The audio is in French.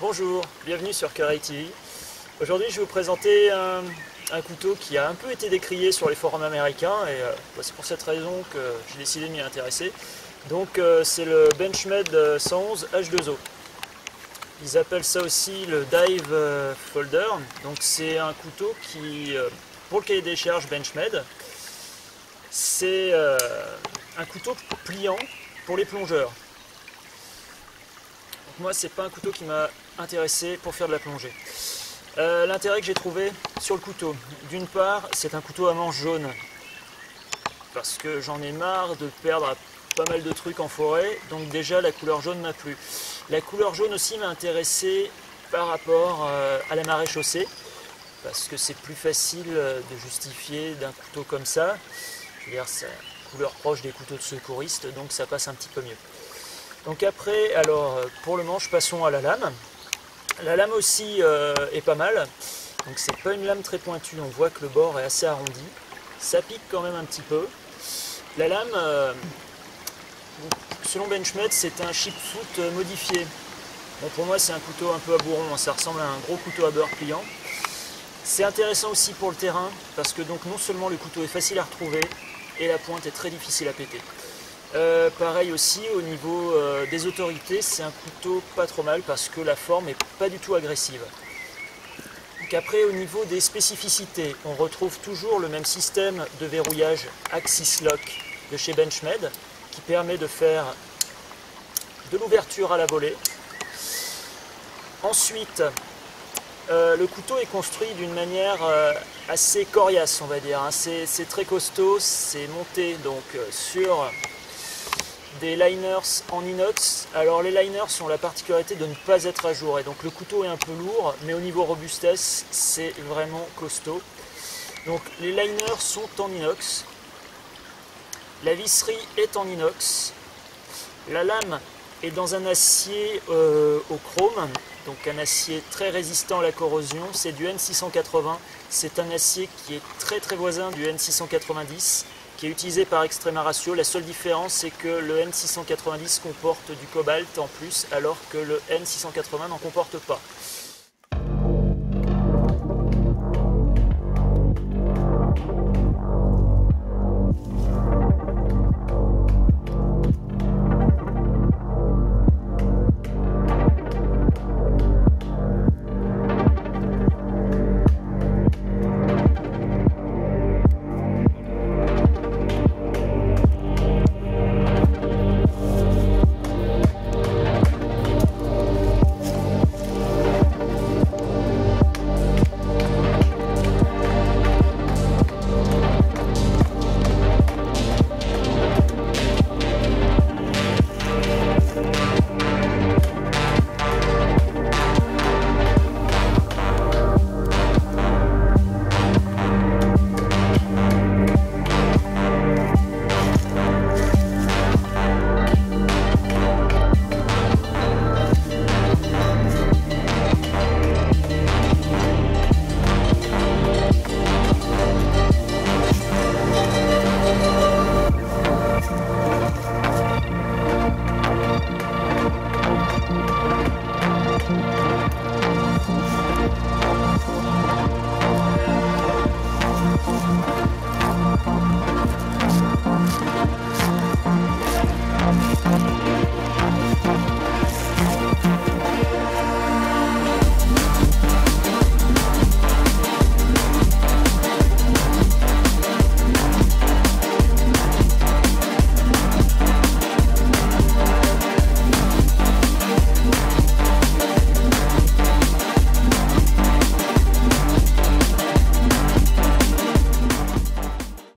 Bonjour, bienvenue sur Carré TV. Aujourd'hui je vais vous présenter un couteau qui a un peu été décrié sur les forums américains et c'est pour cette raison que j'ai décidé de m'y intéresser. Donc c'est le Benchmade 111 H2O. Ils appellent ça aussi le Dive Folder. Donc c'est un couteau qui, pour le cahier des charges Benchmade, c'est un couteau pliant pour les plongeurs. Donc moi c'est pas un couteau qui m'a intéressé pour faire de la plongée. L'intérêt que j'ai trouvé sur le couteau, d'une part c'est un couteau à manche jaune, parce que j'en ai marre de perdre pas mal de trucs en forêt, donc déjà la couleur jaune m'a plu. La couleur jaune aussi m'a intéressé par rapport à la marée chaussée, parce que c'est plus facile de justifier d'un couteau comme ça. Je veux dire, c'est une couleur proche des couteaux de secouristes, donc ça passe un petit peu mieux. Donc après, alors pour le manche, passons à la lame. La lame aussi est pas mal, donc c'est pas une lame très pointue, on voit que le bord est assez arrondi. Ça pique quand même un petit peu. La lame, selon Benchmade, c'est un chipfoot modifié. Bon, pour moi c'est un couteau un peu à bourron, ça ressemble à un gros couteau à beurre pliant. C'est intéressant aussi pour le terrain, parce que donc non seulement le couteau est facile à retrouver, et la pointe est très difficile à péter. Pareil aussi au niveau des autorités, c'est un couteau pas trop mal parce que la forme est pas du tout agressive. Donc après au niveau des spécificités, on retrouve toujours le même système de verrouillage Axis Lock de chez Benchmade qui permet de faire de l'ouverture à la volée. Ensuite, le couteau est construit d'une manière assez coriace, on va dire. C'est très costaud, c'est monté donc sur des liners en inox. Alors les liners ont la particularité de ne pas être à jour et donc le couteau est un peu lourd, mais au niveau robustesse c'est vraiment costaud. Donc les liners sont en inox, la visserie est en inox, la lame est dans un acier au chrome, donc un acier très résistant à la corrosion, c'est du N680, c'est un acier qui est très voisin du N690, qui est utilisé par Extrema Ratio. La seule différence c'est que le N690 comporte du cobalt en plus, alors que le N680 n'en comporte pas.